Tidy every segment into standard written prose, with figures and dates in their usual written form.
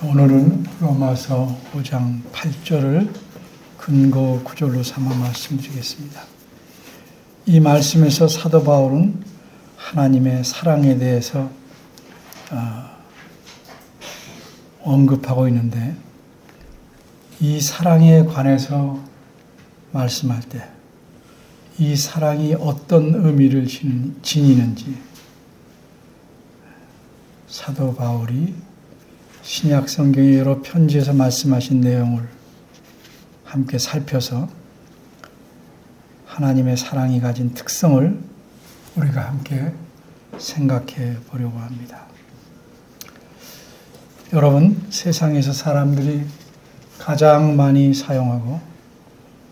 오늘은 로마서 5장 8절을 근거 구절로 삼아 말씀드리겠습니다. 이 말씀에서 사도 바울은 하나님의 사랑에 대해서 언급하고 있는데, 이 사랑에 관해서 말씀할 때 이 사랑이 어떤 의미를 지니는지 사도 바울이 신약 성경의 여러 편지에서 말씀하신 내용을 함께 살펴서 하나님의 사랑이 가진 특성을 우리가 함께 생각해 보려고 합니다. 여러분, 세상에서 사람들이 가장 많이 사용하고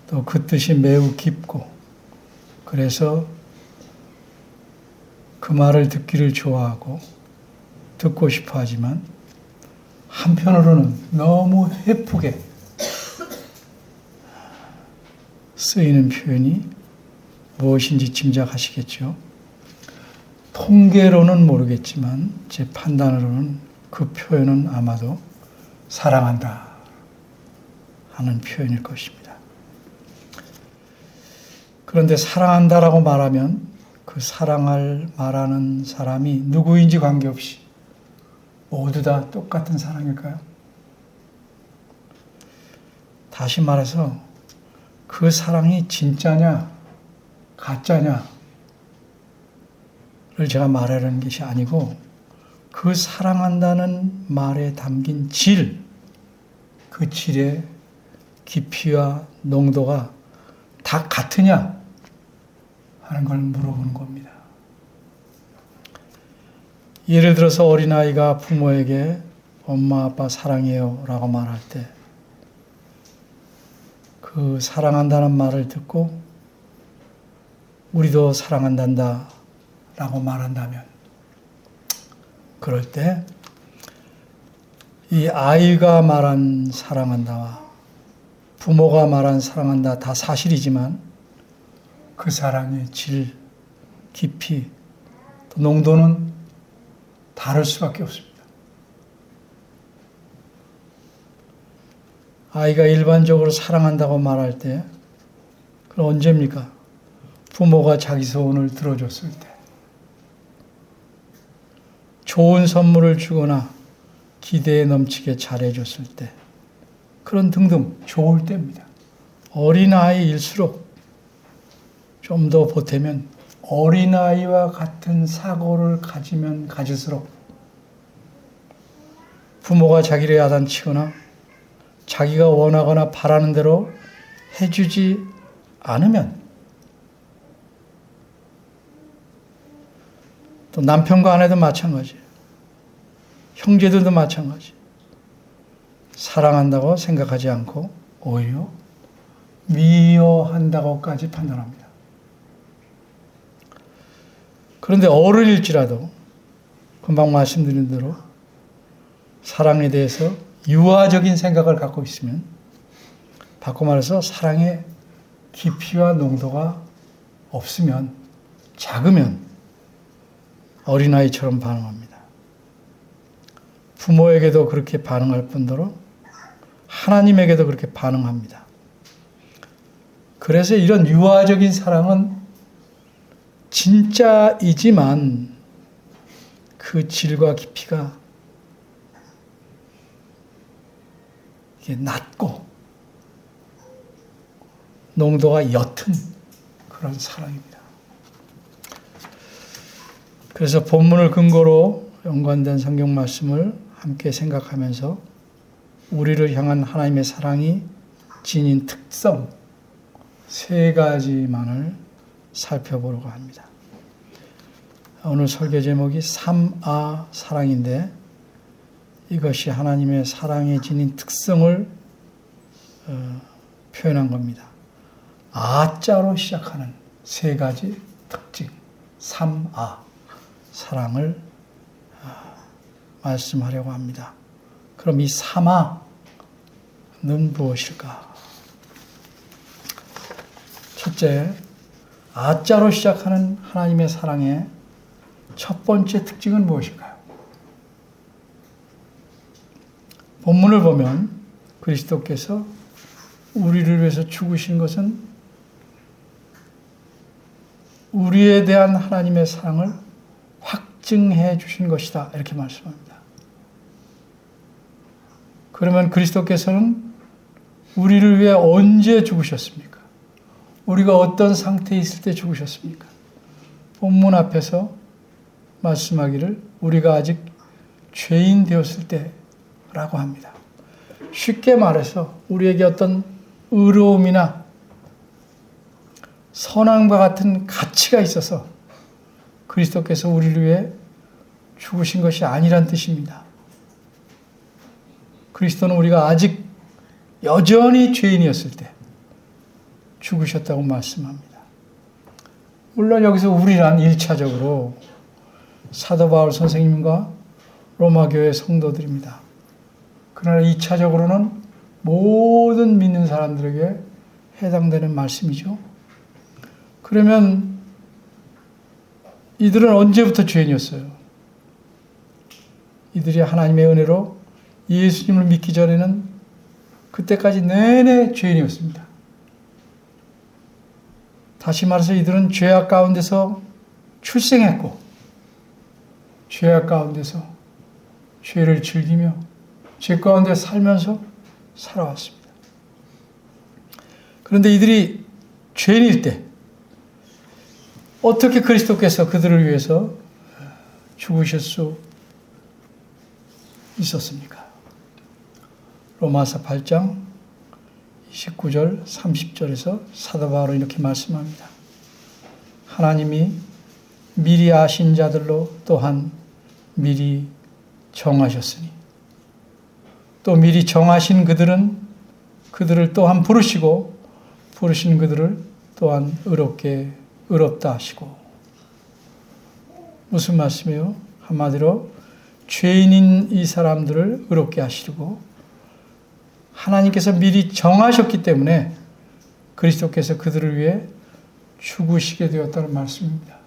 또 그 뜻이 매우 깊고, 그래서 그 말을 듣기를 좋아하고 듣고 싶어 하지만 한편으로는 너무 해프게 쓰이는 표현이 무엇인지 짐작하시겠죠? 통계로는 모르겠지만 제 판단으로는 그 표현은 아마도 사랑한다 하는 표현일 것입니다. 그런데 사랑한다라고 말하면 그 사랑할 말하는 사람이 누구인지 관계없이 모두 다 똑같은 사랑일까요? 다시 말해서 그 사랑이 진짜냐 가짜냐를 제가 말하려는 것이 아니고, 그 사랑한다는 말에 담긴 질, 그 질의 깊이와 농도가 다 같으냐 하는 걸 물어보는 겁니다. 예를 들어서 어린아이가 부모에게 엄마 아빠 사랑해요 라고 말할 때, 그 사랑한다는 말을 듣고 우리도 사랑한단다 라고 말한다면, 그럴 때 이 아이가 말한 사랑한다와 부모가 말한 사랑한다 다 사실이지만 그 사랑의 질, 깊이, 또 농도는 다를 수밖에 없습니다. 아이가 일반적으로 사랑한다고 말할 때, 그건 언제입니까? 부모가 자기 소원을 들어줬을 때, 좋은 선물을 주거나 기대에 넘치게 잘해줬을 때, 그런 등등 좋을 때입니다. 어린아이일수록 좀 더 보태면 어린아이와 같은 사고를 가지면 가질수록 부모가 자기를 야단치거나 자기가 원하거나 바라는 대로 해주지 않으면, 또 남편과 아내도 마찬가지예요. 형제들도 마찬가지. 사랑한다고 생각하지 않고 오히려 미워한다고까지 판단합니다. 그런데 어른일지라도 금방 말씀드린 대로 사랑에 대해서 유아적인 생각을 갖고 있으면, 바꿔 말해서 사랑의 깊이와 농도가 없으면, 작으면 어린아이처럼 반응합니다. 부모에게도 그렇게 반응할 뿐더러 하나님에게도 그렇게 반응합니다. 그래서 이런 유아적인 사랑은 진짜이지만 그 질과 깊이가 이게 낮고 농도가 옅은 그런 사랑입니다. 그래서 본문을 근거로 연관된 성경 말씀을 함께 생각하면서 우리를 향한 하나님의 사랑이 지닌 특성 3가지만을 살펴보려고 합니다. 오늘 설교 제목이 3아 사랑인데, 이것이 하나님의 사랑에 지닌 특성을 표현한 겁니다. 아자로 시작하는 3가지 특징, 3아 사랑을 말씀하려고 합니다. 그럼 이 3아는 무엇일까? 첫째, 아자로 시작하는 하나님의 사랑의 첫 번째 특징은 무엇일까요? 본문을 보면 그리스도께서 우리를 위해서 죽으신 것은 우리에 대한 하나님의 사랑을 확증해 주신 것이다. 이렇게 말씀합니다. 그러면 그리스도께서는 우리를 위해 언제 죽으셨습니까? 우리가 어떤 상태에 있을 때 죽으셨습니까? 본문 앞에서 말씀하기를 우리가 아직 죄인 되었을 때라고 합니다. 쉽게 말해서 우리에게 어떤 의로움이나 선함과 같은 가치가 있어서 그리스도께서 우리를 위해 죽으신 것이 아니란 뜻입니다. 그리스도는 우리가 아직 여전히 죄인이었을 때 죽으셨다고 말씀합니다. 물론 여기서 우리란 1차적으로 사도 바울 선생님과 로마교회 성도들입니다. 그러나 2차적으로는 모든 믿는 사람들에게 해당되는 말씀이죠. 그러면 이들은 언제부터 죄인이었어요? 이들이 하나님의 은혜로 예수님을 믿기 전에는 그때까지 내내 죄인이었습니다. 다시 말해서 이들은 죄악 가운데서 출생했고 죄악 가운데서 죄를 즐기며 죄 가운데 살면서 살아왔습니다. 그런데 이들이 죄인일 때 어떻게 그리스도께서 그들을 위해서 죽으실 수 있었습니까? 로마서 8장 29절 30절에서 사도 바울은 이렇게 말씀합니다. 하나님이 미리 아신 자들로 또한 미리 정하셨으니 또 미리 정하신 그들은 그들을 또한 부르시고 부르신 그들을 또한 의롭다 하시고. 무슨 말씀이에요? 한마디로 죄인인 이 사람들을 의롭게 하시고 하나님께서 미리 정하셨기 때문에 그리스도께서 그들을 위해 죽으시게 되었다는 말씀입니다.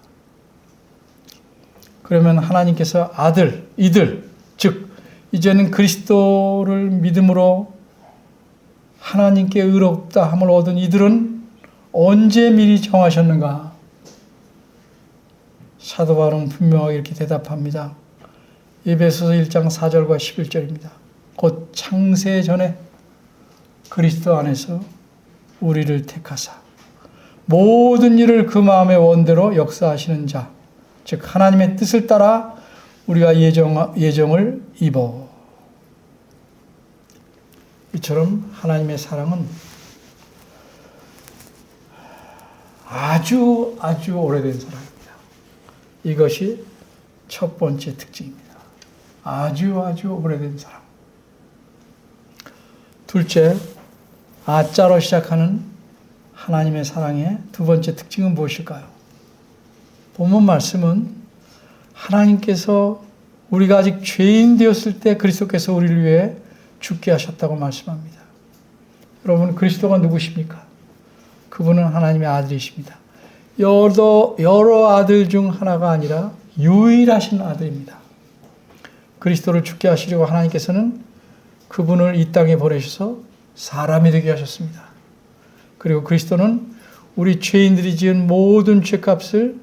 그러면 하나님께서 이들, 즉 이제는 그리스도를 믿음으로 하나님께 의롭다 함을 얻은 이들은 언제 미리 정하셨는가? 사도 바울은 분명하게 이렇게 대답합니다. 에베소서 1장 4절과 11절입니다. 곧 창세 전에 그리스도 안에서 우리를 택하사 모든 일을 그 마음의 원대로 역사하시는 자, 즉 하나님의 뜻을 따라 우리가 예정을 입어. 이처럼 하나님의 사랑은 아주 오래된 사랑입니다. 이것이 첫 번째 특징입니다. 아주 오래된 사랑. 둘째, 아자로 시작하는 하나님의 사랑의 두 번째 특징은 무엇일까요? 본문 말씀은 하나님께서 우리가 아직 죄인 되었을 때 그리스도께서 우리를 위해 죽게 하셨다고 말씀합니다. 여러분, 그리스도가 누구십니까? 그분은 하나님의 아들이십니다. 여러 아들 중 하나가 아니라 유일하신 아들입니다. 그리스도를 죽게 하시려고 하나님께서는 그분을 이 땅에 보내셔서 사람이 되게 하셨습니다. 그리고 그리스도는 우리 죄인들이 지은 모든 죄값을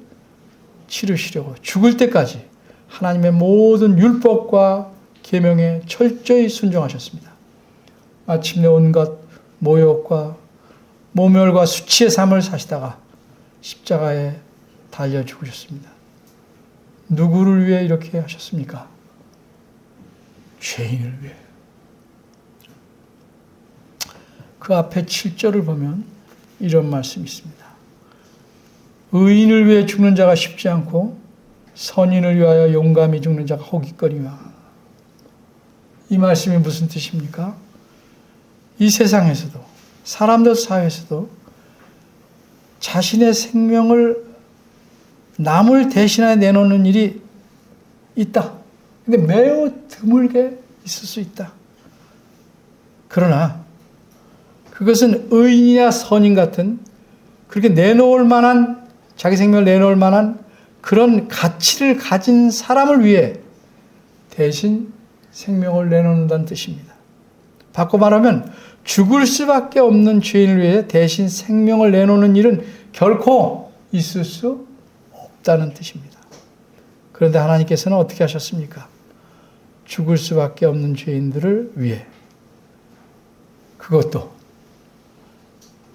치르시려고 죽을 때까지 하나님의 모든 율법과 계명에 철저히 순종하셨습니다. 마침내 온갖 모욕과 모멸과 수치의 삶을 사시다가 십자가에 달려 죽으셨습니다. 누구를 위해 이렇게 하셨습니까? 죄인을 위해. 그 앞에 7절을 보면 이런 말씀이 있습니다. 의인을 위해 죽는 자가 쉽지 않고 선인을 위하여 용감히 죽는 자가 호기거리와. 이 말씀이 무슨 뜻입니까? 이 세상에서도 사람들 사회에서도 자신의 생명을 남을 대신하여 내놓는 일이 있다. 근데 매우 드물게 있을 수 있다. 그러나 그것은 의인이나 선인 같은 그렇게 내놓을 만한, 자기 생명을 내놓을 만한 그런 가치를 가진 사람을 위해 대신 생명을 내놓는다는 뜻입니다. 바꿔 말하면 죽을 수밖에 없는 죄인을 위해 대신 생명을 내놓는 일은 결코 있을 수 없다는 뜻입니다. 그런데 하나님께서는 어떻게 하셨습니까? 죽을 수밖에 없는 죄인들을 위해, 그것도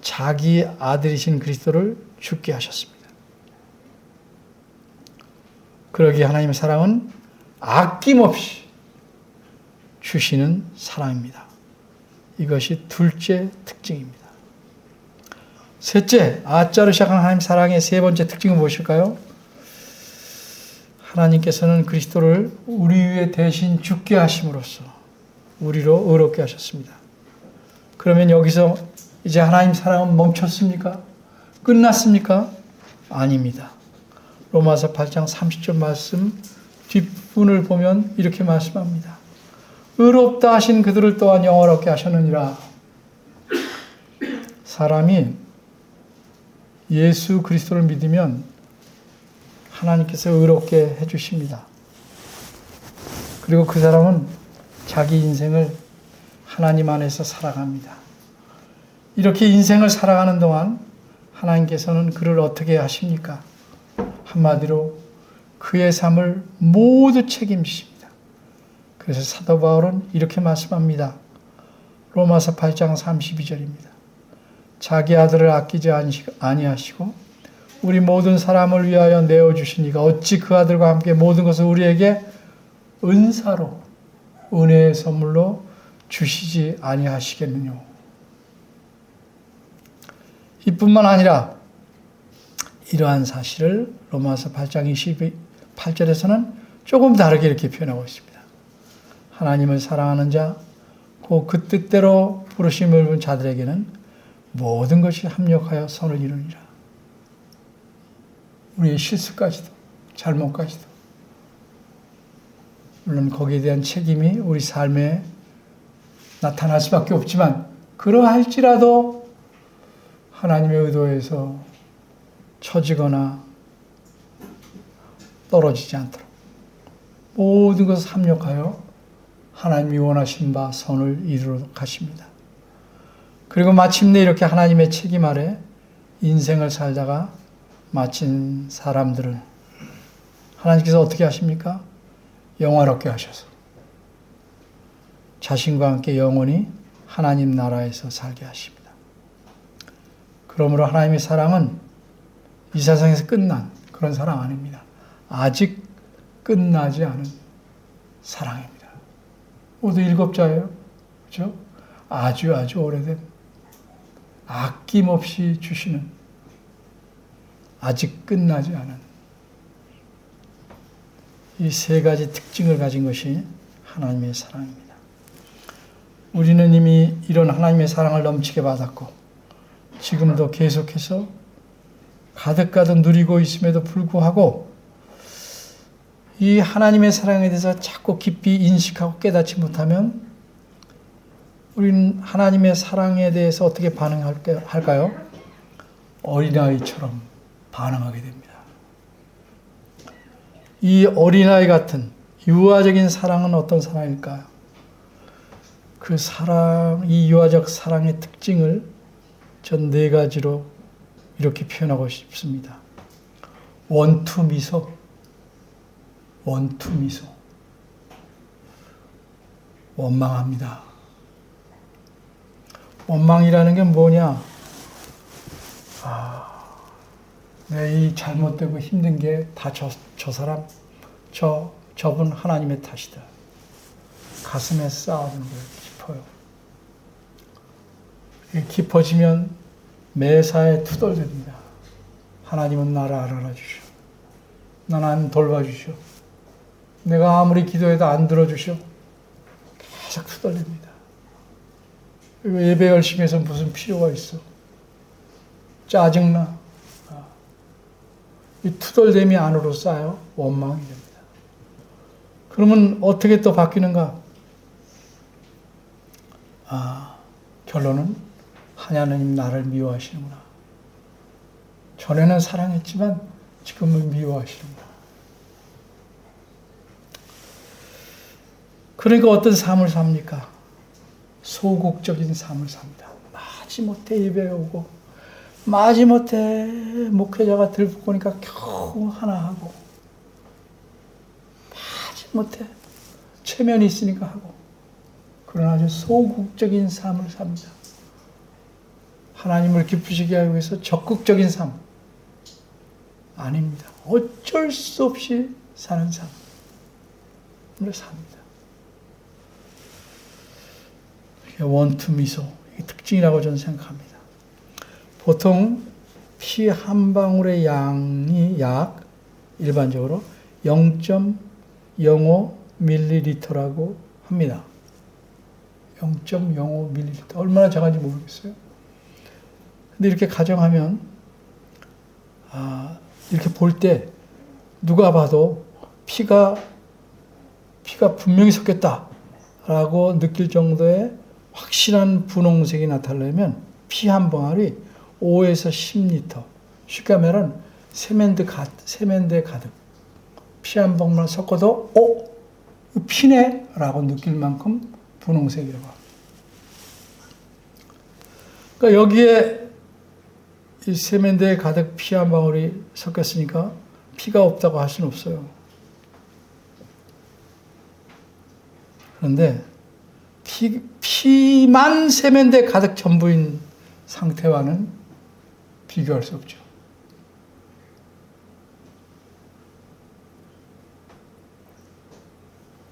자기 아들이신 그리스도를 죽게 하셨습니다. 그러기에 하나님의 사랑은 아낌없이 주시는 사랑입니다. 이것이 둘째 특징입니다. 셋째, 아자로 시작한 하나님 사랑의 세 번째 특징은 무엇일까요? 하나님께서는 그리스도를 우리 위에 대신 죽게 하심으로써 우리로 의롭게 하셨습니다. 그러면 여기서 이제 하나님 사랑은 멈췄습니까? 끝났습니까? 아닙니다. 로마서 8장 30절 말씀 뒷부분을 보면 이렇게 말씀합니다. 의롭다 하신 그들을 또한 영원롭게 하셨느니라. 사람이 예수 그리스도를 믿으면 하나님께서 의롭게 해주십니다. 그리고 그 사람은 자기 인생을 하나님 안에서 살아갑니다. 이렇게 인생을 살아가는 동안 하나님께서는 그를 어떻게 하십니까? 한마디로 그의 삶을 모두 책임지십니다. 그래서 사도 바울은 이렇게 말씀합니다. 로마서 8장 32절입니다. 자기 아들을 아끼지 아니하시고 우리 모든 사람을 위하여 내어주시니가 어찌 그 아들과 함께 모든 것을 우리에게 은사로 은혜의 선물로 주시지 아니하시겠느냐. 이뿐만 아니라 이러한 사실을 로마서 8장 28절에서는 조금 다르게 이렇게 표현하고 있습니다. 하나님을 사랑하는 자, 그 뜻대로 부르심을 입은 자들에게는 모든 것이 합력하여 선을 이루니라. 우리의 실수까지도, 잘못까지도. 물론 거기에 대한 책임이 우리 삶에 나타날 수밖에 없지만 그러할지라도 하나님의 의도에서 처지거나 떨어지지 않도록 모든 것을 합력하여 하나님이 원하신 바 선을 이루도록 하십니다. 그리고 마침내 이렇게 하나님의 책임 아래 인생을 살다가 마친 사람들은 하나님께서 어떻게 하십니까? 영화롭게 하셔서 자신과 함께 영원히 하나님 나라에서 살게 하십니다. 그러므로 하나님의 사랑은 이 세상에서 끝난 그런 사랑 아닙니다. 아직 끝나지 않은 사랑입니다. 모두 7자예요. 그렇죠? 아주 오래된 아낌없이 주시는 아직 끝나지 않은 이 세 가지 특징을 가진 것이 하나님의 사랑입니다. 우리는 이미 이런 하나님의 사랑을 넘치게 받았고 지금도 계속해서 가득가득 누리고 있음에도 불구하고 이 하나님의 사랑에 대해서 자꾸 깊이 인식하고 깨닫지 못하면 우리는 하나님의 사랑에 대해서 어떻게 반응할까요? 어린아이처럼 반응하게 됩니다. 이 어린아이 같은 유아적인 사랑은 어떤 사랑일까요? 그 사랑, 이 유아적 사랑의 특징을 전 4가지로 이렇게 표현하고 싶습니다. 원투 미소, 원망합니다. 원망이라는 게 뭐냐? 내 이 잘못되고 힘든 게 다 저 사람, 저분 하나님의 탓이다. 가슴에 쌓아두는 거예요. 깊어요. 깊어지면 매사에 투덜댑니다. 하나님은 나를 알아주셔. 나는 돌봐주셔. 내가 아무리 기도해도 안 들어주셔. 계속 투덜댑니다. 예배 열심히 해서 무슨 필요가 있어? 짜증나. 이 투덜댐이 안으로 쌓여 원망이 됩니다. 그러면 어떻게 또 바뀌는가? 결론은 하나님 나를 미워하시는구나. 전에는 사랑했지만 지금은 미워하시는구나. 그러니까 어떤 삶을 삽니까? 소극적인 삶을 삽니다. 마지못해 예배에 오고 마지못해 목회자가 들보니까 겨우 하나 하고 마지못해 체면이 있으니까 하고 그런 아주 소극적인 삶을 삽니다. 하나님을 기쁘시게 하기 위해서 적극적인 삶 아닙니다. 어쩔 수 없이 사는 삶을 삽니다. 원투 미소 이게 특징이라고 저는 생각합니다. 보통 피 한 방울의 양이 약 일반적으로 0.05ml라고 합니다. 0.05ml 얼마나 작은지 모르겠어요. 근데 이렇게 가정하면 이렇게 볼 때 누가 봐도 피가 분명히 섞였다라고 느낄 정도의 확실한 분홍색이 나타나려면 피 한 방울이 5에서 10리터. 쉽게 말하면 세면대 가득. 피 한 방울만 섞어도 이거 피네? 라고 느낄 만큼 분홍색이라고 합니다. 그러니까 여기에 이 세면대에 가득 피 한 방울이 섞였으니까 피가 없다고 할 수는 없어요. 그런데 피만 세면대에 가득 전부인 상태와는 비교할 수 없죠.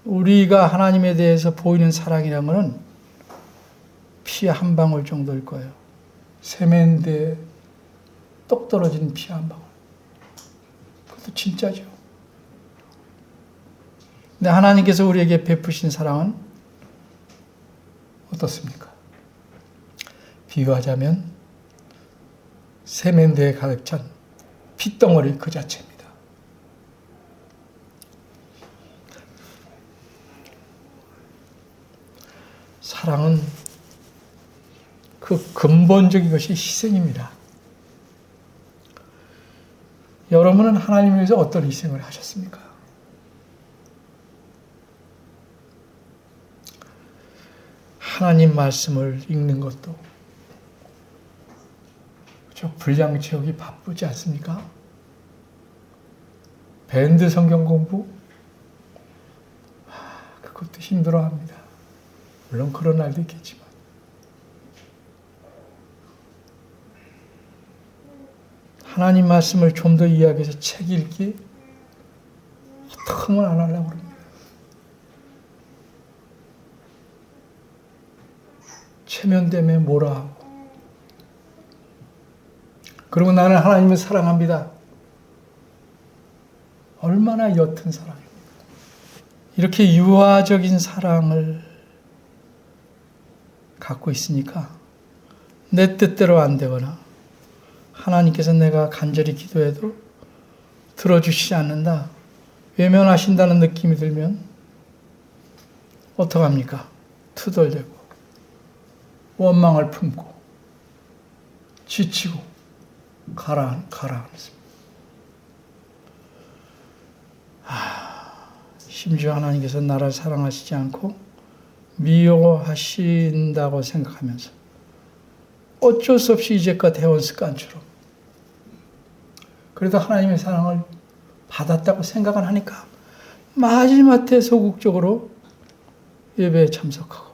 우리가 하나님에 대해서 보이는 사랑이라는 것은 피 한 방울 정도일 거예요. 세면대에 똑 떨어진 피 한 방울. 그것도 진짜죠. 근데 하나님께서 우리에게 베푸신 사랑은 어떻습니까? 비유하자면 세면대에 가득 찬 핏덩어리 그 자체입니다. 사랑은 그 근본적인 것이 희생입니다. 여러분은 하나님을 위해서 어떤 희생을 하셨습니까? 하나님 말씀을 읽는 것도 분량 채우기 바쁘지 않습니까? 밴드 성경 공부 그것도 힘들어합니다. 물론 그런 날도 있겠지만 하나님 말씀을 좀 더 이해하기 위해서 책 읽기 어떻게 하면 안 하려고 그럽니다. 체면 때문에 뭐라 하고 그리고 나는 하나님을 사랑합니다. 얼마나 옅은 사랑입니까? 이렇게 유아적인 사랑을 갖고 있으니까 내 뜻대로 안 되거나 하나님께서 내가 간절히 기도해도 들어주시지 않는다, 외면하신다는 느낌이 들면 어떡합니까? 투덜대고 원망을 품고 지치고 가라앉습니다. 심지어 하나님께서 나를 사랑하시지 않고 미워하신다고 생각하면서 어쩔 수 없이 이제껏 해온 습관처럼 그래도 하나님의 사랑을 받았다고 생각을 하니까 마지막에 소극적으로 예배에 참석하고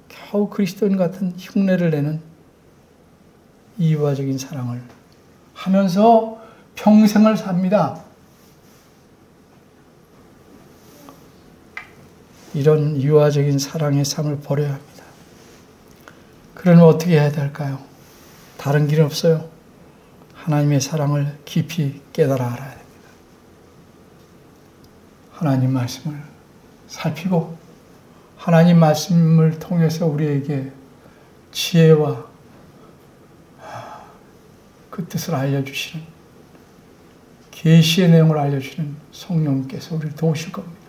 겨우 그리스도인 같은 흉내를 내는 이유화적인 사랑을 하면서 평생을 삽니다. 이런 유아적인 사랑의 삶을 버려야 합니다. 그러면 어떻게 해야 될까요? 다른 길은 없어요. 하나님의 사랑을 깊이 깨달아 알아야 됩니다. 하나님 말씀을 살피고 하나님 말씀을 통해서 우리에게 지혜와 그 뜻을 알려주시는 계시의 내용을 알려주시는 성령께서 우리를 도우실 겁니다.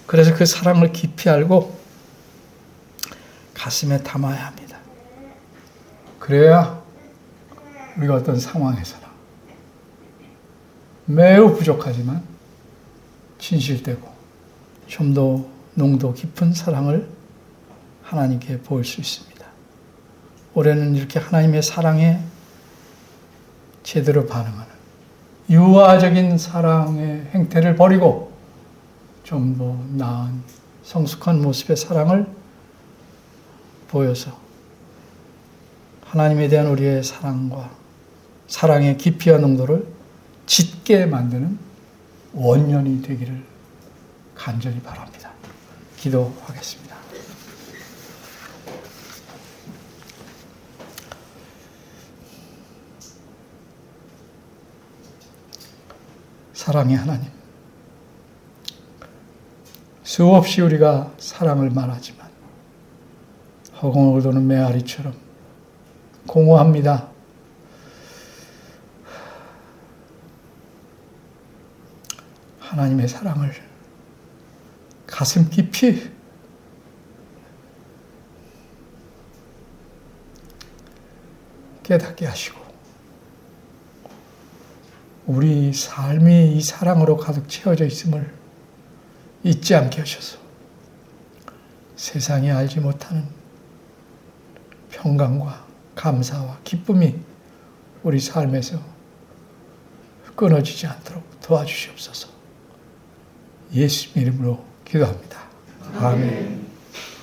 그래서 그 사랑을 깊이 알고 가슴에 담아야 합니다. 그래야 우리가 어떤 상황에서나 매우 부족하지만 진실되고 좀 더 농도 깊은 사랑을 하나님께 보일 수 있습니다. 올해는 이렇게 하나님의 사랑에 제대로 반응하는 유아적인 사랑의 행태를 버리고 좀 더 나은 성숙한 모습의 사랑을 보여서 하나님에 대한 우리의 사랑과 사랑의 깊이와 농도를 짙게 만드는 원년이 되기를 간절히 바랍니다. 기도하겠습니다. 사랑의 하나님, 수없이 우리가 사랑을 말하지만 허공을 도는 메아리처럼 공허합니다. 하나님의 사랑을 가슴 깊이 깨닫게 하시고 우리 삶이 이 사랑으로 가득 채워져 있음을 잊지 않게 하셔서 세상이 알지 못하는 평강과 감사와 기쁨이 우리 삶에서 끊어지지 않도록 도와주시옵소서. 예수님 이름으로 기도합니다. 아멘.